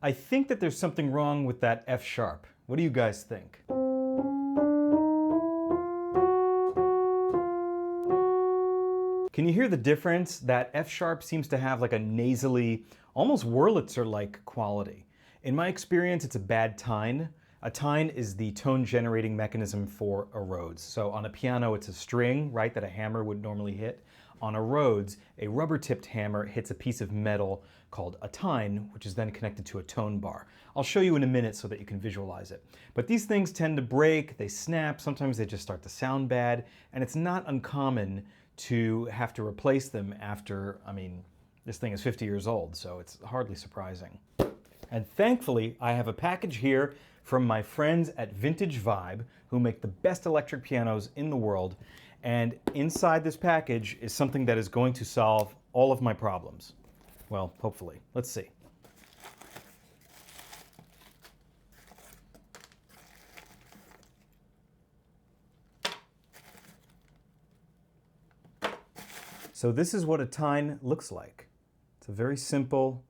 I think that there's something wrong with that F sharp. What do you guys think? Can you hear the difference? That F sharp seems to have like a nasally, almost Wurlitzer-like quality. In my experience, it's a bad tine. A tine is the tone generating mechanism for a Rhodes. So on a piano, it's a string, right, that a hammer would normally hit. On a Rhodes, a rubber-tipped hammer hits a piece of metal called a tine, which is then connected to a tone bar. I'll show you in a minute so that you can visualize it. But these things tend to break, they snap, sometimes they just start to sound bad, and it's not uncommon to have to replace them after, I mean, this thing is 50 years old, so it's hardly surprising. And thankfully, I have a package here from my friends at Vintage Vibe, who make the best electric pianos in the world. And inside this package is something that is going to solve all of my problems. Well, hopefully. Let's see. So this is what a tine looks like. It's a very simple,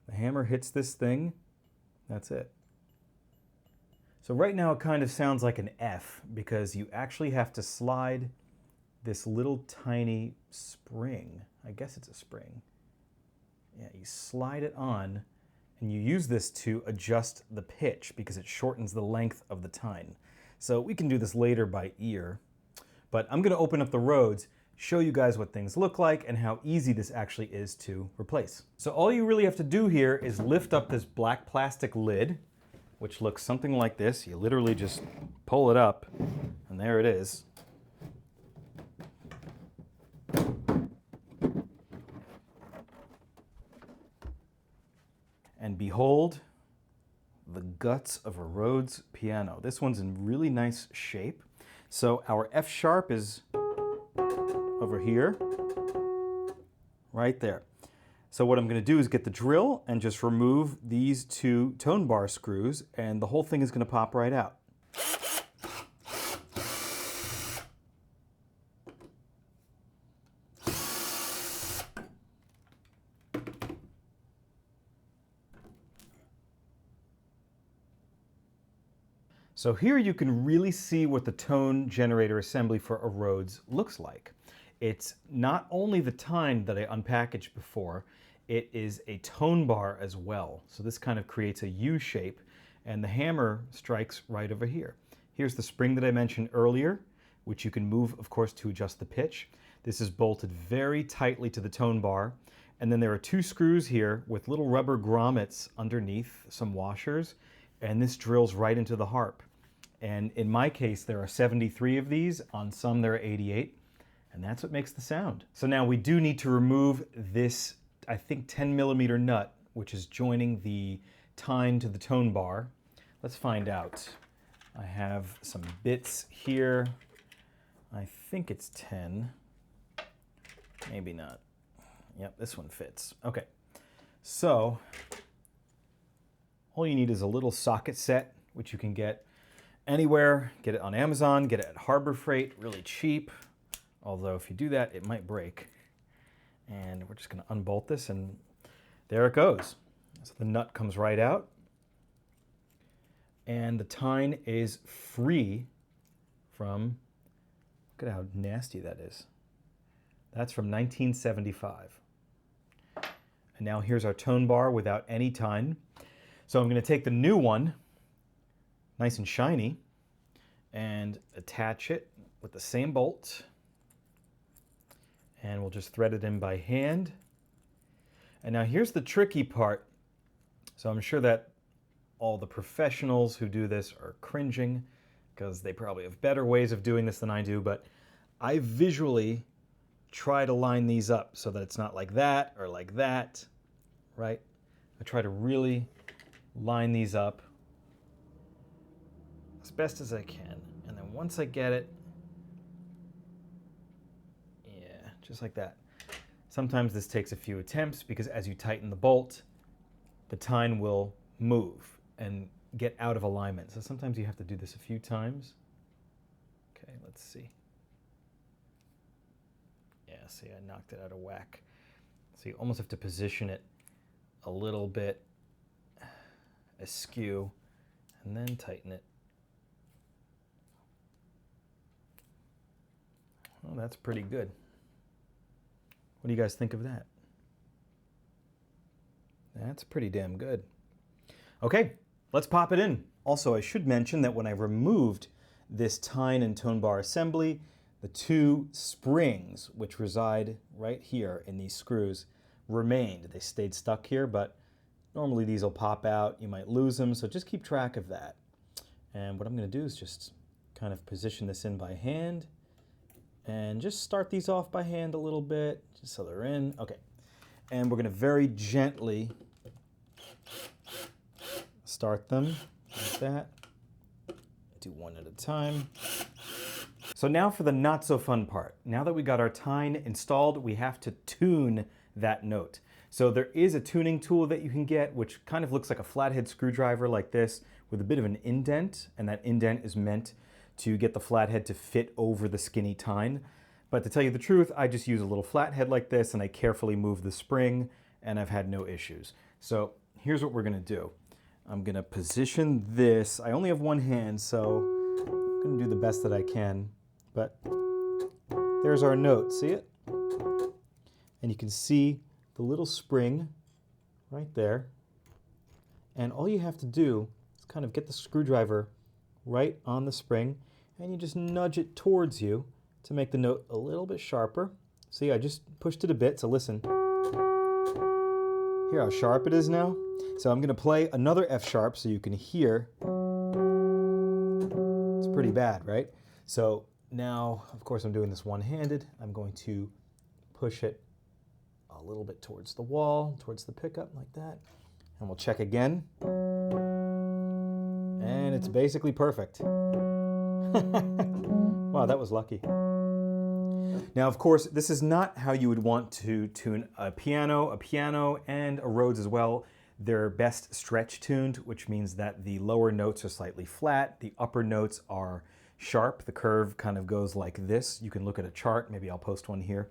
the hammer hits this thing, that's it. So right now it kind of sounds like an F because you actually have to slide this little tiny spring. I guess it's a spring. Yeah, you slide it on and you use this to adjust the pitch because it shortens the length of the tine. So we can do this later by ear, but I'm going to open up the Rhodes, show you guys what things look like and how easy this actually is to replace. So all you really have to do here is lift up this black plastic lid, which looks something like this. You literally just pull it up, and there it is. And behold, the guts of a Rhodes piano. This one's in really nice shape. So our F sharp is over here, right there. So what I'm going to do is get the drill and just remove these two tone bar screws, and the whole thing is going to pop right out. So here you can really see what the tone generator assembly for a Rhodes looks like. It's not only the tine that I unpackaged before, it is a tone bar as well. So this kind of creates a U shape, and the hammer strikes right over here. Here's the spring that I mentioned earlier, which you can move, of course, to adjust the pitch. This is bolted very tightly to the tone bar. And then there are two screws here with little rubber grommets underneath, some washers, and this drills right into the harp. And in my case, there are 73 of these. On some, there are 88. And that's what makes the sound. So now we do need to remove this, I think, 10mm nut, which is joining the tine to the tone bar. Let's find out. I have some bits here. I think it's 10. Maybe not. Yep, this one fits. Okay. So all you need is a little socket set, which you can get anywhere. Get it on Amazon, get it at Harbor Freight, really cheap. Although if you do that, it might break. And we're just going to unbolt this, and there it goes. So the nut comes right out. And the tine is free from, look at how nasty that is. That's from 1975. And now here's our tone bar without any tine. So I'm going to take the new one, nice and shiny, and attach it with the same bolt. And we'll just thread it in by hand. And now here's the tricky part. So I'm sure that all the professionals who do this are cringing because they probably have better ways of doing this than I do, but I visually try to line these up so that it's not like that or like that, right? I try to really line these up as best as I can. And then once I get it, just like that. Sometimes this takes a few attempts because as you tighten the bolt, the tine will move and get out of alignment. So sometimes you have to do this a few times. Okay, let's see. Yeah, see, I knocked it out of whack. So you almost have to position it a little bit askew, and then tighten it. Well, that's pretty good. What do you guys think of that? That's pretty damn good. Okay, let's pop it in. Also, I should mention that when I removed this tine and tone bar assembly, the two springs, which reside right here in these screws, remained. They stayed stuck here, but normally these will pop out. You might lose them, so just keep track of that. And what I'm going to do is just kind of position this in by hand and just start these off by hand a little bit, just so they're in. Okay, and we're going to very gently start them like that. Do one at a time. So now for the not so fun part. Now that we got our tine installed, we have to tune that note. So there is a tuning tool that you can get, which kind of looks like a flathead screwdriver like this with a bit of an indent, and that indent is meant to get the flathead to fit over the skinny tine. But to tell you the truth, I just use a little flathead like this and I carefully move the spring and I've had no issues. So here's what we're gonna do. I'm gonna position this. I only have one hand, so I'm gonna do the best that I can. But there's our note, see it? And you can see the little spring right there. And all you have to do is kind of get the screwdriver right on the spring and you just nudge it towards you to make the note a little bit sharper. See, I just pushed it a bit, so listen. Hear how sharp it is now? So I'm gonna play another F sharp so you can hear. It's pretty bad, right? So now, of course, I'm doing this one-handed. I'm going to push it a little bit towards the wall, towards the pickup like that. And we'll check again. And it's basically perfect. Wow, that was lucky. Now, of course, this is not how you would want to tune a piano and a Rhodes as well. They're best stretch tuned, which means that the lower notes are slightly flat, the upper notes are sharp. The curve kind of goes like this. You can look at a chart, maybe I'll post one here.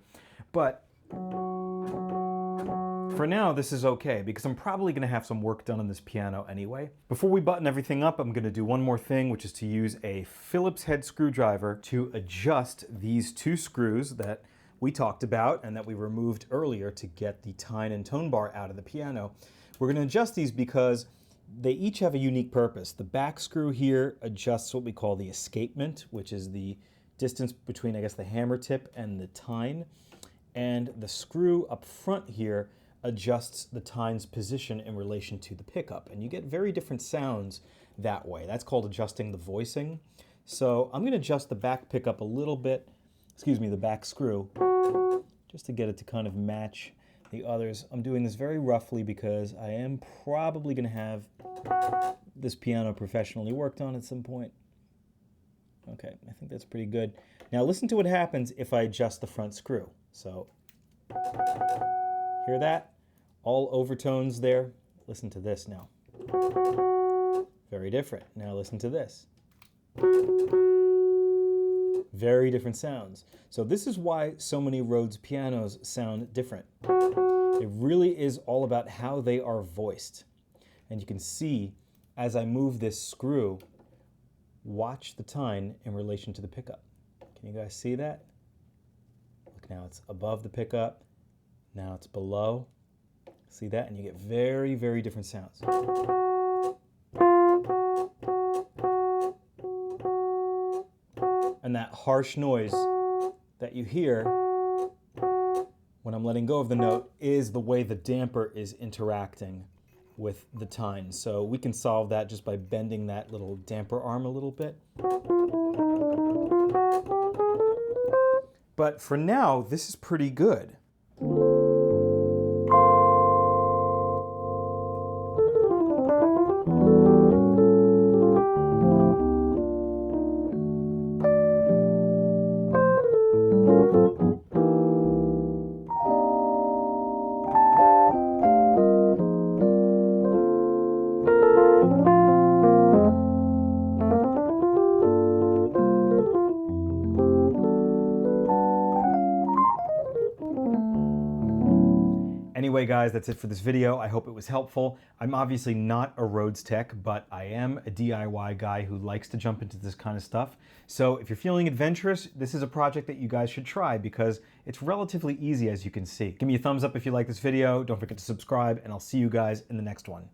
But for now, this is okay because I'm probably gonna have some work done on this piano anyway. Before we button everything up, I'm gonna do one more thing, which is to use a Phillips head screwdriver to adjust these two screws that we talked about and that we removed earlier to get the tine and tone bar out of the piano. We're gonna adjust these because they each have a unique purpose. The back screw here adjusts what we call the escapement, which is the distance between, I guess, the hammer tip and the tine. And the screw up front here adjusts the tine's position in relation to the pickup. And you get very different sounds that way. That's called adjusting the voicing. So I'm gonna adjust the back pickup a little bit, the back screw, just to get it to kind of match the others. I'm doing this very roughly because I am probably going to have this piano professionally worked on at some point. Okay, I think that's pretty good. Now listen to what happens if I adjust the front screw. So, hear that? All overtones there. Listen to this now. Very different. Now listen to this. Very different sounds. So this is why so many Rhodes pianos sound different. It really is all about how they are voiced. And you can see as I move this screw, watch the tine in relation to the pickup. Can you guys see that? Look, now it's above the pickup. Now it's below. See that? And you get very, very different sounds. And that harsh noise that you hear when I'm letting go of the note is the way the damper is interacting with the tine. So we can solve that just by bending that little damper arm a little bit. But for now, this is pretty good. guys, that's it for this video. I hope it was helpful. I'm obviously not a Rhodes tech, but I am a DIY guy who likes to jump into this kind of stuff. So if you're feeling adventurous, this is a project that you guys should try because it's relatively easy, as you can see. Give me a thumbs up if you like this video. Don't forget to subscribe, and I'll see you guys in the next one.